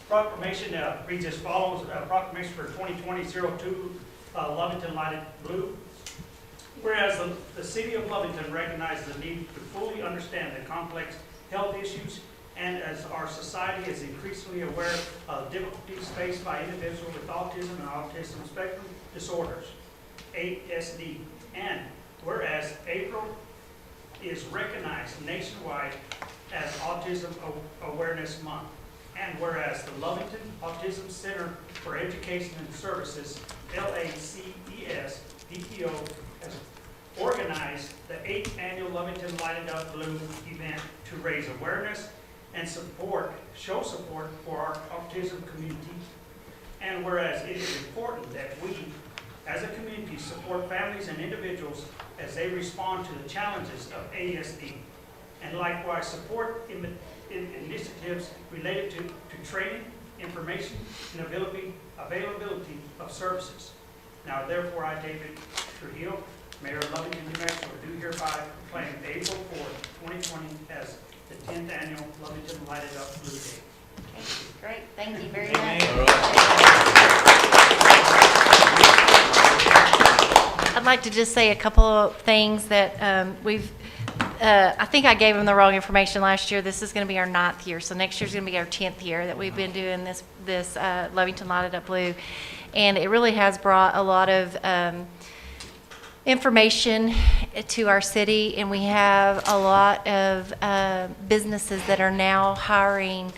Proclamation reads as follows. Proclamation for 2020-02 Lovington Lighted Blue. Whereas the City of Lovington recognizes the need to fully understand the complex health issues, and as our society is increasingly aware of difficulties faced by individuals with autism and autism spectrum disorders, ASD, and whereas April is recognized nationwide as Autism Awareness Month, and whereas the Lovington Autism Center for Education and Services, LACES, DPO, has organized the 8th annual Lovington Lighted Up Blue event to raise awareness and show support for our autism community. And whereas it is important that we, as a community, support families and individuals as they respond to the challenges of ASD, and likewise support initiatives related to training, information, and availability of services. Now therefore I, David Trujillo, Mayor of Lovington, New Mexico, do hereby proclaim April 4th, 2020 as the 10th annual Lovington Lighted Up Blue Day. Okay, great. Thank you very much. I'd like to just say a couple of things that I think I gave them the wrong information last year. This is going to be our 9th year, so next year's going to be our 10th year that we've been doing this Lovington Lighted Up Blue, and it really has brought a lot of information to our city, and we have a lot of businesses that are now hiring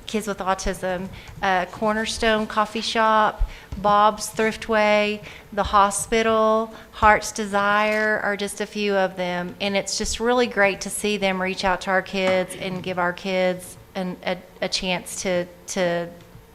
kids with autism. Cornerstone Coffee Shop, Bob's Thriftway, the hospital, Heart's Desire are just a few of them, and it's just really great to see them reach out to our kids and give our kids a chance to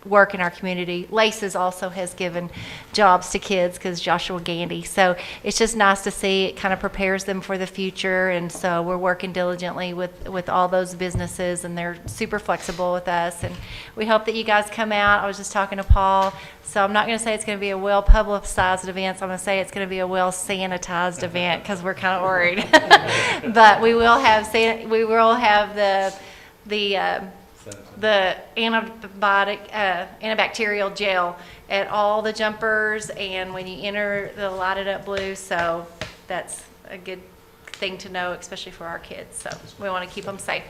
work in our community. Laces also has given jobs to kids because Joshua Gandy. So it's just nice to see. It kind of prepares them for the future, and so we're working diligently with all those businesses, and they're super flexible with us, and we hope that you guys come out. I was just talking to Paul, so I'm not going to say it's going to be a well-publicized event, so I'm going to say it's going to be a well-sanitized event because we're kind of worried. But we will have the antibacterial gel at all the jumpers and when you enter the Lighted Up Blue, so that's a good thing to know, especially for our kids. So we want to keep them safe.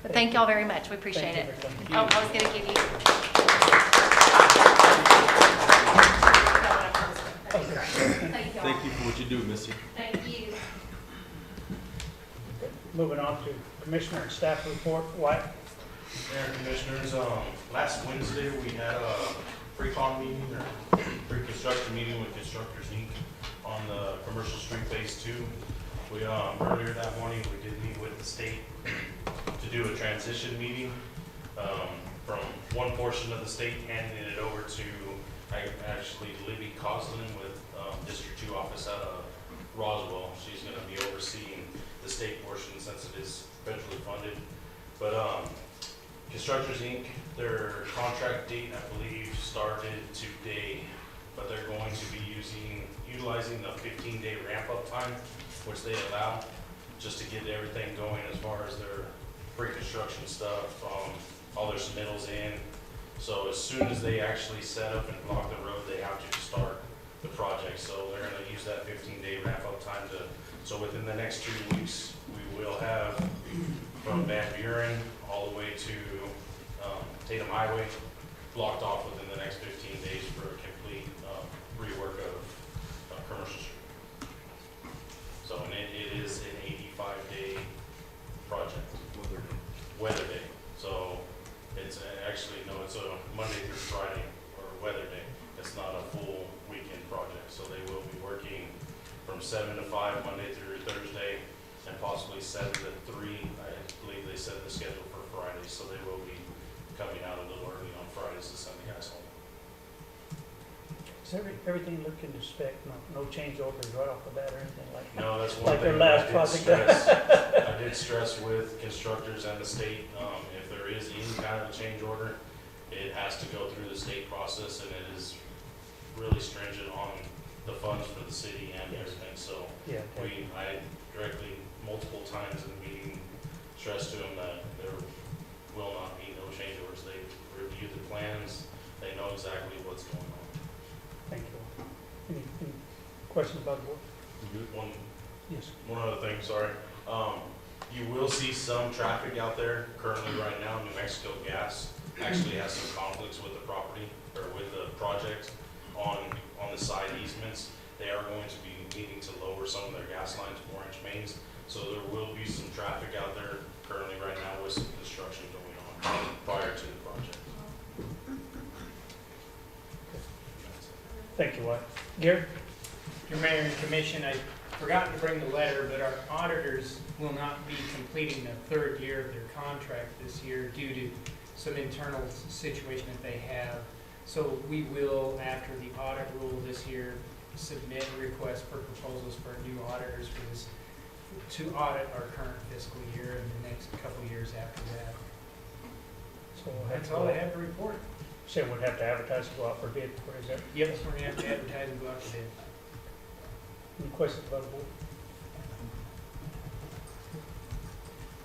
But thank y'all very much. We appreciate it. Oh, I was going to give you. Thank you for what you do, Missy. Thank you. Moving on to Commissioner and Staff Report. White. Mayor and Commissioners, last Wednesday we had a pre-con meeting or pre-construction meeting with Constructors Inc. on the Commercial Street Phase 2. We earlier that morning we did meet with the state to do a transition meeting from one portion of the state, handing it over to actually Libby Coslin with District 2 office out of Roswell. She's going to be overseeing the state portion since it is federally funded. But Constructors Inc., their contract date, I believe, started today, but they're going to be utilizing the 15-day ramp-up time, which they allow, just to get everything going as far as their pre-construction stuff, all their submittals in. So as soon as they actually set up and block the road, they have to start the project. So they're going to use that 15-day ramp-up time so within the next 2 weeks, we will have from Van Buren all the way to Tatum Highway blocked off within the next 15 days for a complete rework of Commercial Street. So and it is an 85-day project. Weather day. So it's actually, no, it's a Monday through Friday or weather day. It's not a full weekend project. So they will be working from 7 to 5 Monday through Thursday, and possibly 7 to 3. I believe they set the schedule for Friday, so they will be coming out a little early on Fridays to send the guys home. Is everything looking to spec? No change orders right off the bat or anything like that? No, that's one Like thing their last I did stress with constructors and the state, if there is any kind of a change order, it has to go through the state process, and it is really stringent on the funds for the city and everything. So Yeah. I directly multiple times in the meeting stressed to them that will not be no change orders. They reviewed the plans, they know exactly what's going on. Thank you. Any questions about the board? One Yes. One other thing, sorry. You will see some traffic out there currently right now. New Mexico Gas actually has some conflicts with the property or with the project on the side easements. They are going to be needing to lower some of their gas lines, 4-inch mains. So there will be some traffic out there currently right now with some construction going on prior to the project. Thank you, Wyatt. Gary? Your Mayor and Commission, I forgot to bring the letter, but our auditors will not be completing the third year of their contract this year due to some internal situation that they have. So we will, after the audit rule this year, submit a request for proposals for new auditors for this, to audit our current fiscal year and the next couple years after that. So we'll have That's to all go- I have to report. Say we'll have to advertise and go out for bid. What is that? Yes, we're gonna have to advertise and go out to bid. Any questions about the board?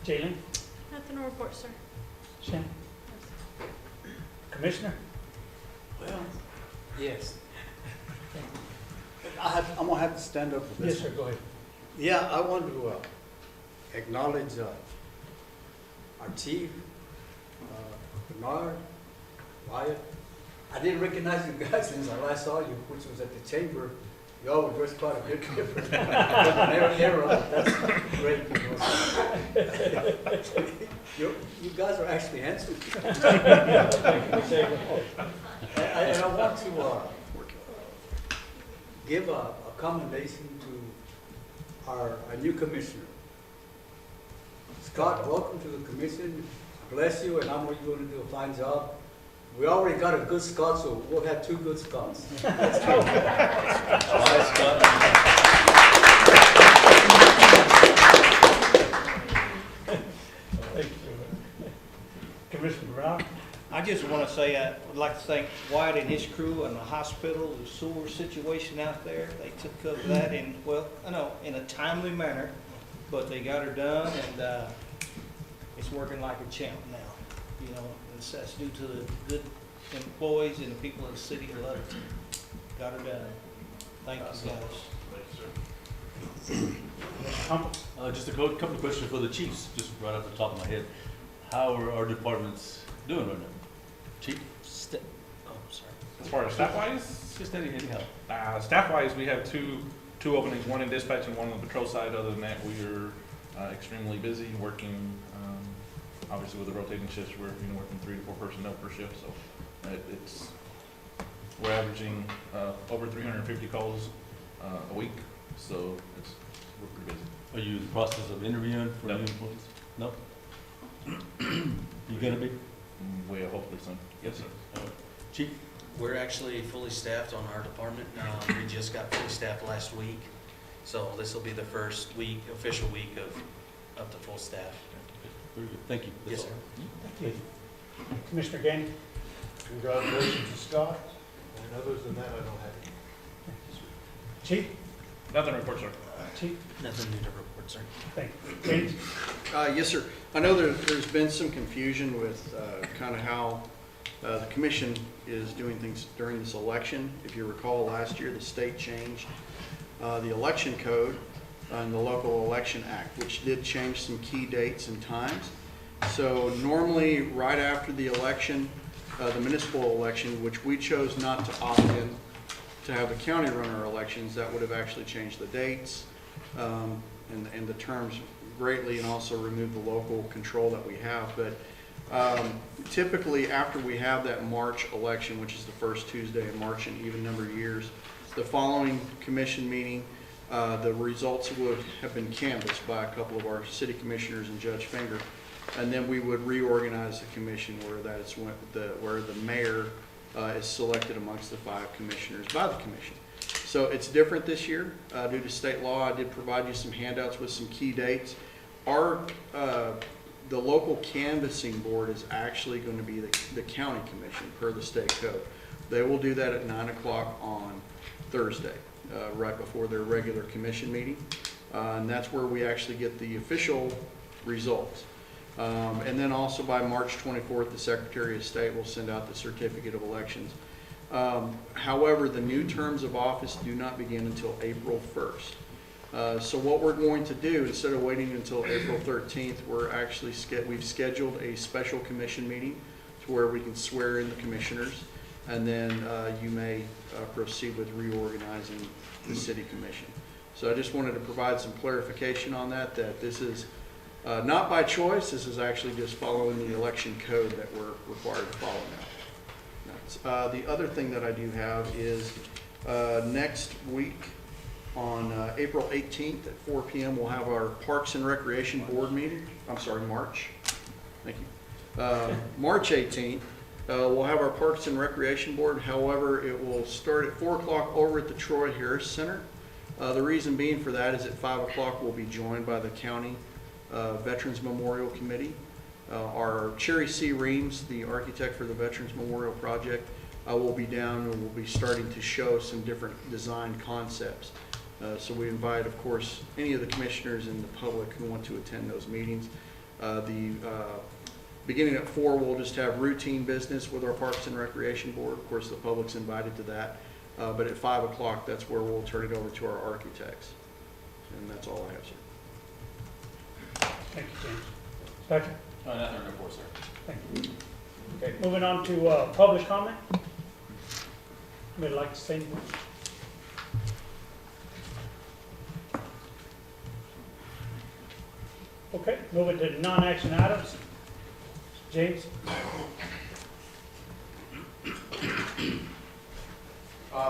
Jalen? Nothing to report, sir. Shannon? Commissioner? Well, yes. I'm gonna have to stand up for this. Yes, sir, go ahead. Yeah, I want to acknowledge our chief, Bernard, Wyatt. I didn't recognize you guys since I last saw you, which was at the chamber. You all were dressed quite a bit different. That's great. You guys are actually handsome. And I want to give a commendation to our new commissioner. Scott, welcome to the commission. Bless you, and I know you're going to do a fine job. We already got a good Scott, so we'll have two good Scots. Let's go. Bye, Scott. Thank you. Commissioner Brown? I just want to say, I would like to thank Wyatt and his crew and the hospital, the sewer situation out there. They took care of that in, well, I know, in a timely manner, but they got her done, and it's working like a champ now. You know, and that's due to the good employees and the people of the city of Lovington. Got her done. Thank you, guys. Thank you, sir. Humble? Just a couple of questions for the chiefs, just right off the top of my head. How are our departments doing right now? Chief? Oh, sorry. As far as staff-wise, Just anyhow. staff-wise, we have two openings, one in dispatch and one on the patrol side. Other than that, we are extremely busy working, obviously with the rotating shifts, we're working 3 to 4 personnel per shift, so we're averaging over 350 calls a week, so we're pretty busy. Are you in the process of interviewing for new No. employees? No? You gonna be? Well, hopefully soon. Yes, sir. Chief? We're actually fully staffed on our department. We just got fully staffed last week. So this will be the first week, official week of up to full staff. Very good. Thank you. That's Yes, all. sir. Thank you. Commissioner Gandy? Congratulations to Scott, and others than that, I don't have any. Chief? Nothing to report, sir. Chief? Nothing new to report, sir. Thank you. James? Yes, sir. I know there's been some confusion with kind of how the commission is doing things during this election. If you recall, last year, the state changed the election code and the Local Election Act, which did change some key dates and times. So normally, right after the election, the municipal election, which we chose not to opt in to have the county run our elections, that would have actually changed the dates and the terms greatly, and also remove the local control that we have. But typically, after we have that March election, which is the first Tuesday in March in even number of years, the following commission meeting, the results would have been canvassed by a couple of our city commissioners and Judge Finger, and then we would reorganize the commission where where the mayor is selected amongst the 5 commissioners by the commission. So it's different this year due to state law. I did provide you some handouts with some key dates. The local canvassing board is actually going to be the county commission per the state code. They will do that at 9 o'clock on Thursday, right before their regular commission meeting. And that's where we actually get the official results. And then also by March 24th, the Secretary of State will send out the certificate of elections. However, the new terms of office do not begin until April 1st. So what we're going to do, instead of waiting until April 13th, we've scheduled a special commission meeting to where we can swear in the commissioners, and then you may proceed with reorganizing the city commission. So I just wanted to provide some clarification on that this is not by choice. This is actually just following the election code that we're required to follow now. The other thing that I do have is next week on April 18th at 4 p.m. we'll have our Parks and Recreation Board meeting. I'm sorry, March. Thank you. March 18th. We'll have our Parks and Recreation Board. However, it will start at 4 o'clock over at the Troy Harris Center. The reason being for that is at 5 o'clock we'll be joined by the County Veterans Memorial Committee. Our Cherry C. Reams, the architect for the Veterans Memorial Project, will be down and will be starting to show some different design concepts. So we invite, of course, any of the commissioners and the public who want to attend those meetings. Beginning at 4, we'll just have routine business with our Parks and Recreation Board. Of course, the public's invited to that. But at 5 o'clock, that's where we'll turn it over to our architects. And that's all I have, sir. Thank you, James. Patrick? Nothing to report, sir. Thank you. Okay, moving on to public comment. Anybody like to say anything? Okay, moving to non-action items. James?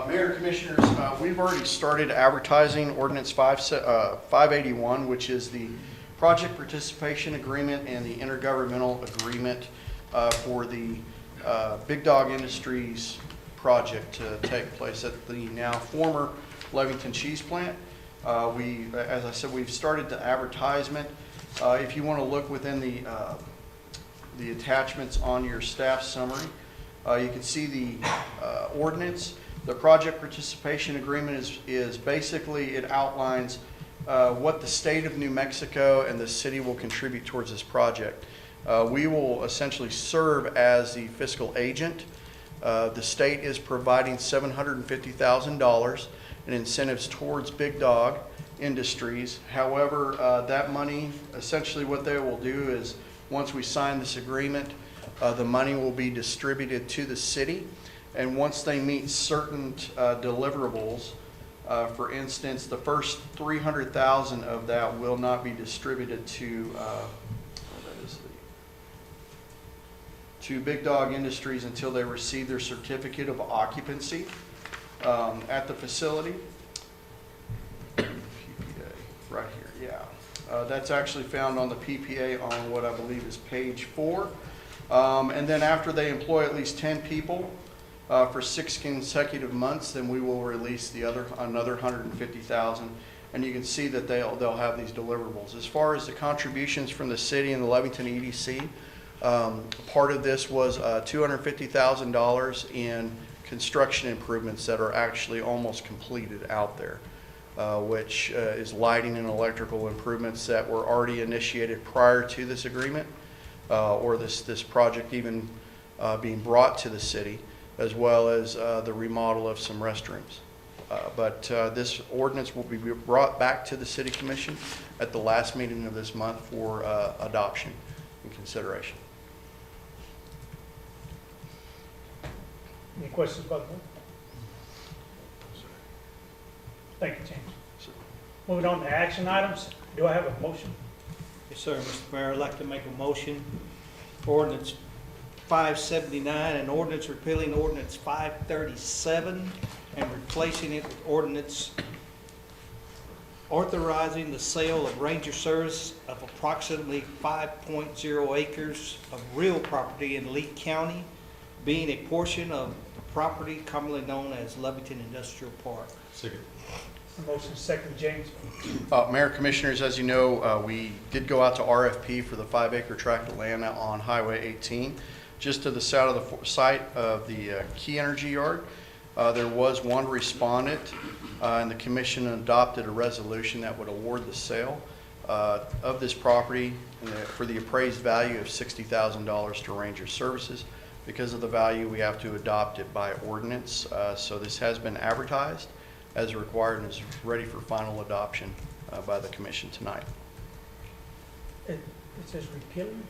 Mayor, Commissioners, we've already started advertising Ordinance 581, which is the project participation agreement and the intergovernmental agreement for the Big Dog Industries project to take place at the now former Lovington cheese plant. As I said, we've started the advertisement. If you want to look within the attachments on your staff summary, you can see the ordinance. The project participation agreement is basically, it outlines what the state of New Mexico and the city will contribute towards this project. We will essentially serve as the fiscal agent. The state is providing $750,000 in incentives towards Big Dog Industries. However, that money, essentially what they will do is, once we sign this agreement, the money will be distributed to the city. And once they meet certain deliverables, for instance, the first $300,000 of that will not be distributed to Big Dog Industries until they receive their certificate of occupancy at the facility. PPA, right here, yeah. That's actually found on the PPA on what I believe is page 4. And then after they employ at least 10 people for 6 consecutive months, then we will release another $150,000. And you can see that they'll have these deliverables. As far as the contributions from the city and the Lovington EDC, part of this was $250,000 in construction improvements that are actually almost completed out there, which is lighting and electrical improvements that were already initiated prior to this agreement, or this project even being brought to the city, as well as the remodel of some restrooms. But this ordinance will be brought back to the City Commission at the last meeting of this month for adoption and consideration. Any questions about that? Thank you, James. Moving on to action items. Do I have a motion? Yes, sir, Mr. Mayor, I'd like to make a motion for ordinance 579, an ordinance repealing ordinance 537 and replacing it with ordinance authorizing the sale of ranger service of approximately 5.0 acres of real property in Lee County, being a portion of the property commonly known as Lovington Industrial Park. Second. Motion second, James. Mayor, Commissioners, as you know, we did go out to RFP for the 5-acre tract of land on Highway 18, just to the south of the site of the Key Energy Yard. There was one respondent, and the Commission adopted a resolution that would award the sale. of this property for the appraised value of $60,000 to Ranger Services. Because of the value, we have to adopt it by ordinance. So this has been advertised as required and is ready for final adoption by the commission tonight. It says repealing?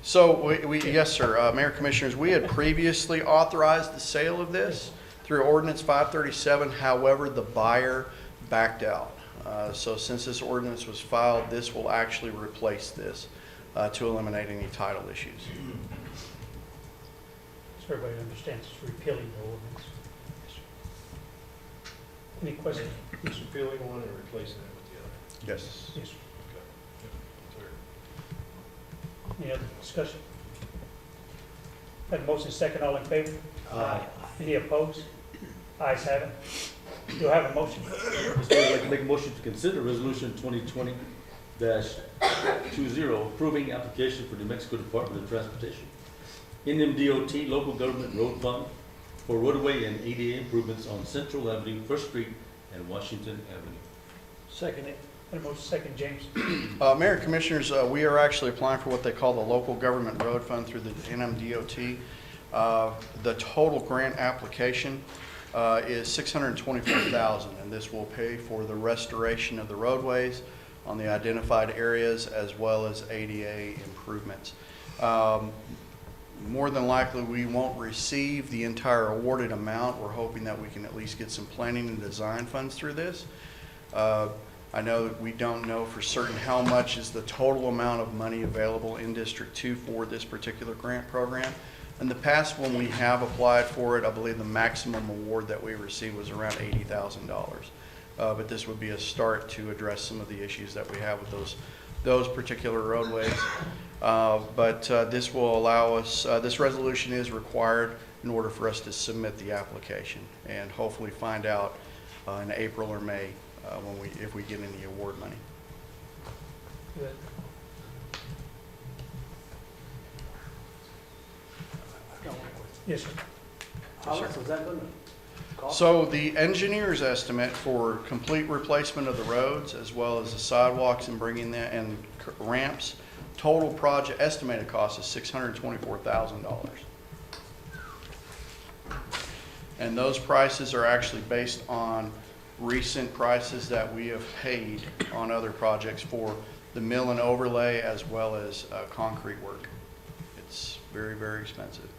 So yes, sir. Mayor Commissioners, we had previously authorized the sale of this through Ordinance 537. However, the buyer backed out. So since this ordinance was filed, this will actually replace this to eliminate any title issues. So everybody understands it's repealing the ordinance. Any questions? He's repealing one and replacing it with the other. Yes. Yes. Okay. Any other discussion? Had a motion second, all in favor? Aye. Any opposed? Ayes have it. Do I have a motion? Mr. Mayor, I'd like to make a motion to consider resolution 2020-20 approving application for New Mexico Department of Transportation, NMDOT Local Government Road Fund for roadway and ADA improvements on Central Avenue, First Street, and Washington Avenue. Second it. Had a motion second, James. Mayor and Commissioners, we are actually applying for what they call the Local Government Road Fund through the NMDOT. The total grant application is $624,000, and this will pay for the restoration of the roadways on the identified areas as well as ADA improvements. More than likely, we won't receive the entire awarded amount. We're hoping that we can at least get some planning and design funds through this. I know that we don't know for certain how much is the total amount of money available in District 2 for this particular grant program. In the past, when we have applied for it, I believe the maximum award that we received was around $80,000. But this would be a start to address some of the issues that we have with those particular roadways. But this will allow us, this resolution is required in order for us to submit the application and hopefully find out in April or May if we get any award money. Good. Yes, sir. How much is that gonna cost? So the engineer's estimate for complete replacement of the roads as well as the sidewalks and bringing that and ramps, total project estimated cost is $624,000. And those prices are actually based on recent prices that we have paid on other projects for the mill and overlay as well as concrete work. It's very, very expensive.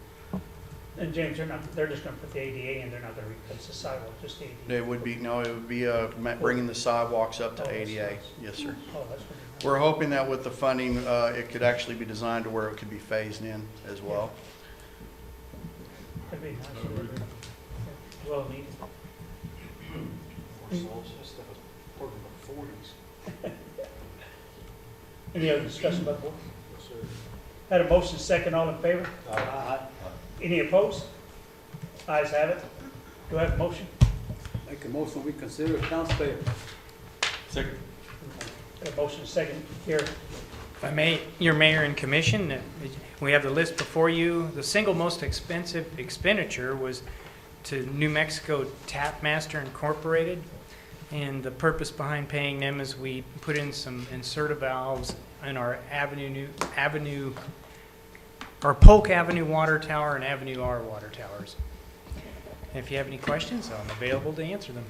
And James, they're just gonna put the ADA in, they're not gonna replace the sidewalk, just the ADA. It would be bringing the sidewalks up to ADA. Yes, sir. Oh, that's what it is. We're hoping that with the funding, it could actually be designed to where it could be phased in as well. That'd be nice. Well needed. Any other discussion about the board? Yes, sir. Had a motion second, all in favor? Aye. Any opposed? Ayes have it. Do I have a motion? Make a motion, we consider accounts payable. Second. Had a motion second, here. If I may, your mayor and commission, we have the list before you. The single most expensive expenditure was to New Mexico Tapmaster Incorporated. And the purpose behind paying them is we put in some inserter valves in our our Polk Avenue water tower and Avenue R water towers. And if you have any questions, I'm available to answer them.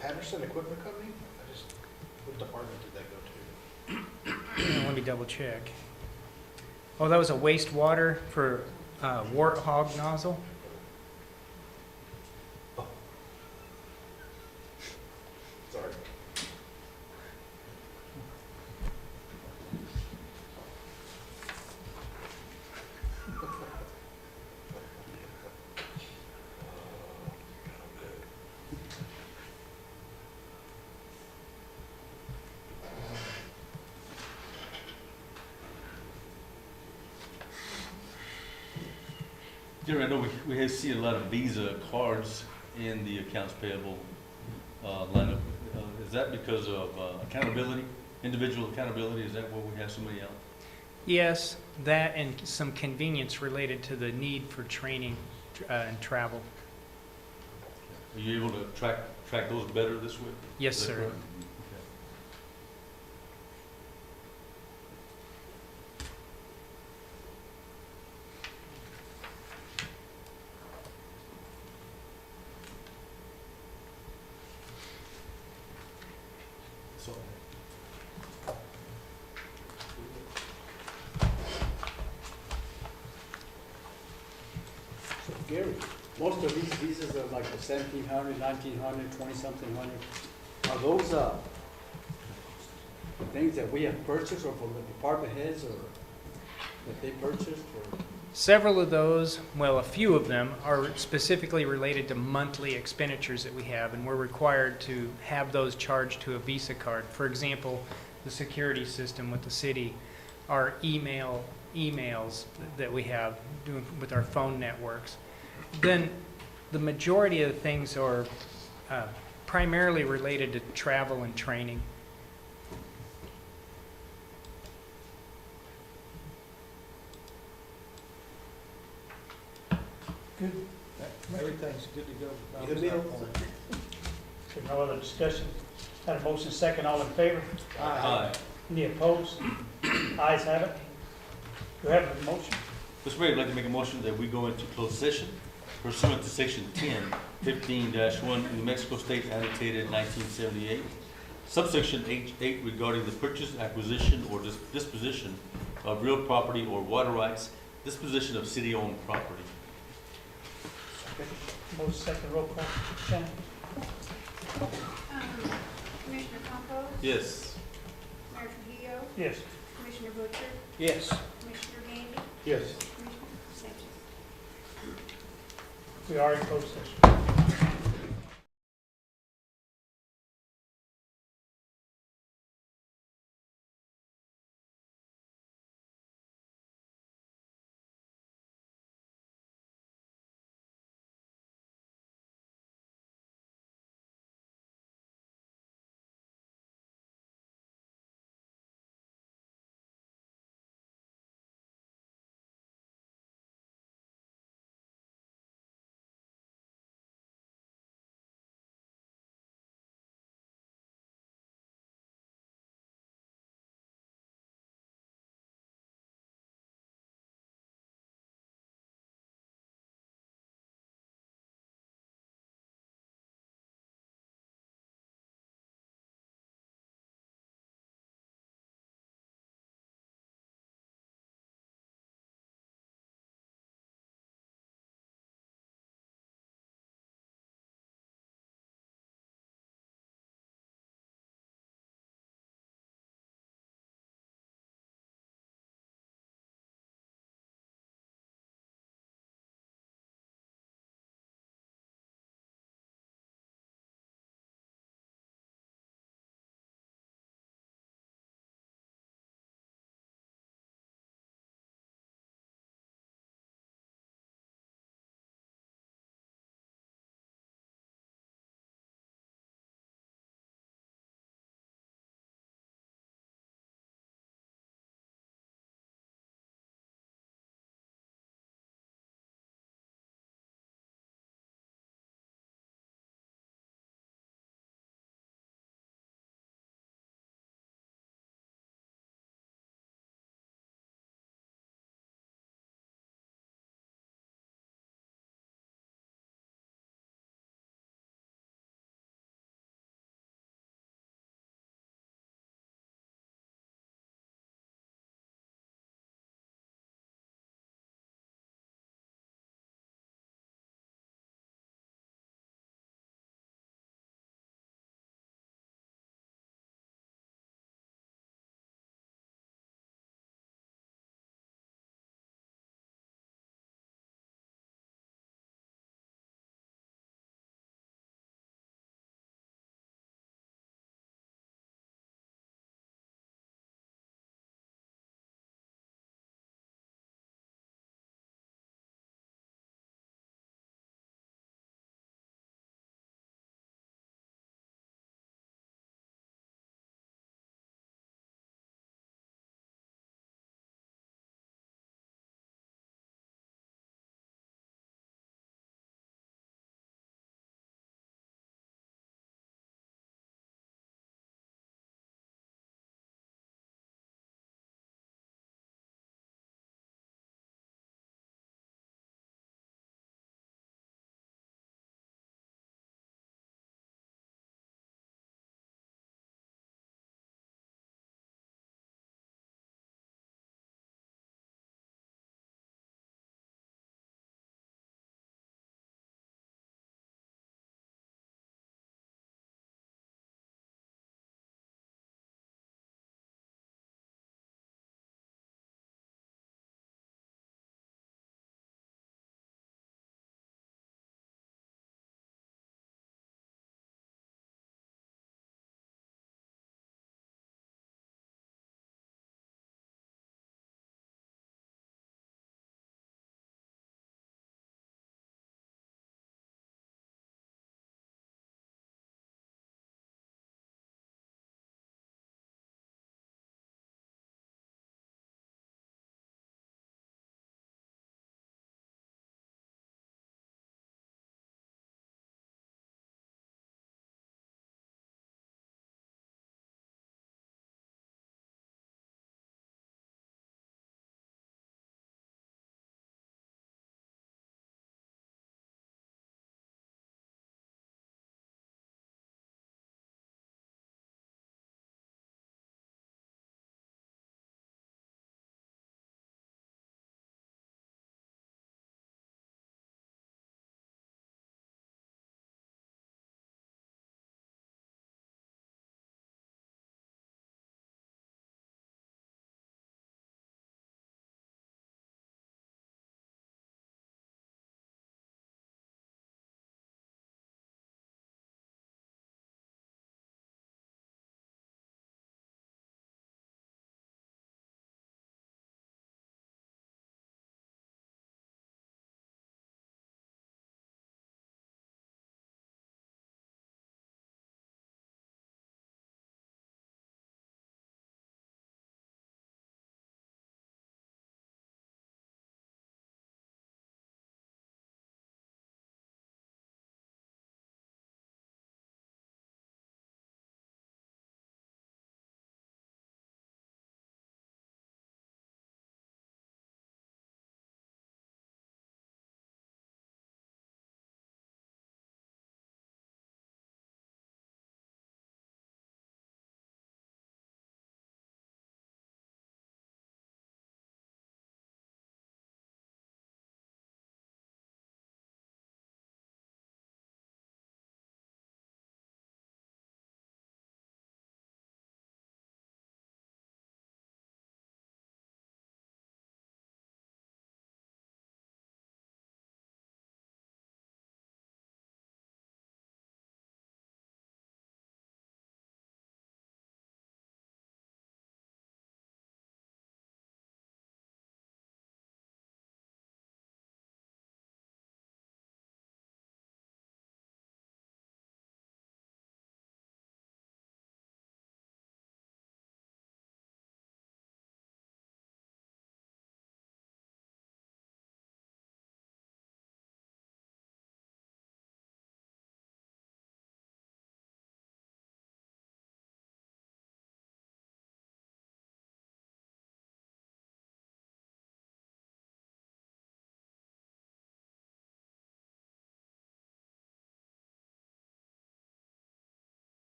Patterson Equipment Company? What department did that go to? Let me double check. Oh, that was a wastewater for warthog nozzle. Sorry. Jerry, I know we see a lot of Visa cards in the accounts payable line of, is that because of accountability, individual accountability? Is that why we have so many out? Yes, that and some convenience related to the need for training and travel. Are you able to track those better this way? Yes, Is that sir. correct? So, So Gary, most of these visas are like the 1,700, 1,900, 20-something hundred. Are those, things that we have purchased or from the department heads or that they purchased or? Several of those, well, a few of them, are specifically related to monthly expenditures that we have, and we're required to have those charged to a Visa card. For example, the security system with the city, our emails that we have doing with our phone networks. Then the majority of the things are primarily related to travel and training. Good. Everything's good to go. Good deal. If no other discussion, had a motion second, all in favor? Aye. Any opposed? Ayes have it. Do you have a motion? Mr. Mayor, I'd like to make a motion that we go into closed session pursuant to section 10:15-1 New Mexico State annotated 1978, subsection H8 regarding the purchase, acquisition, or disposition of real property or water rights, disposition of city-owned property. Motion second, roll call. Shannon? Commissioner Compost, Yes. Mayor Trujillo, Yes. Commissioner Butcher, Yes. Commissioner Gandy, Yes. Commissioner Sanchez. We are in closed session.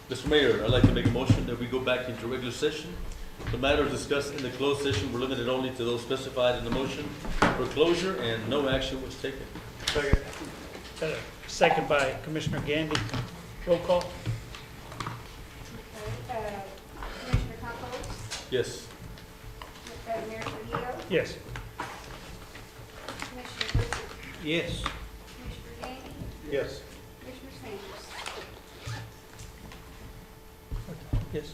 Mr. Mayor, I'd like to make a motion that we go back into regular session. The matters discussed in the closed session were limited only to those specified in the motion for closure, and no action was taken. Second by Commissioner Gandy. Roll call. Commissioner Compost, Yes. Mayor Trujillo, Yes. Commissioner Butcher, Yes. Commissioner Gandy, Yes. Commissioner Sanders. Yes.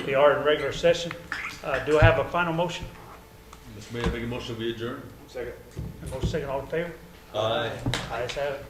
We are in regular session. Do I have a final motion? Mr. Mayor, make a motion we adjourn. Second. Motion second, all in favor? Aye. Ayes have it.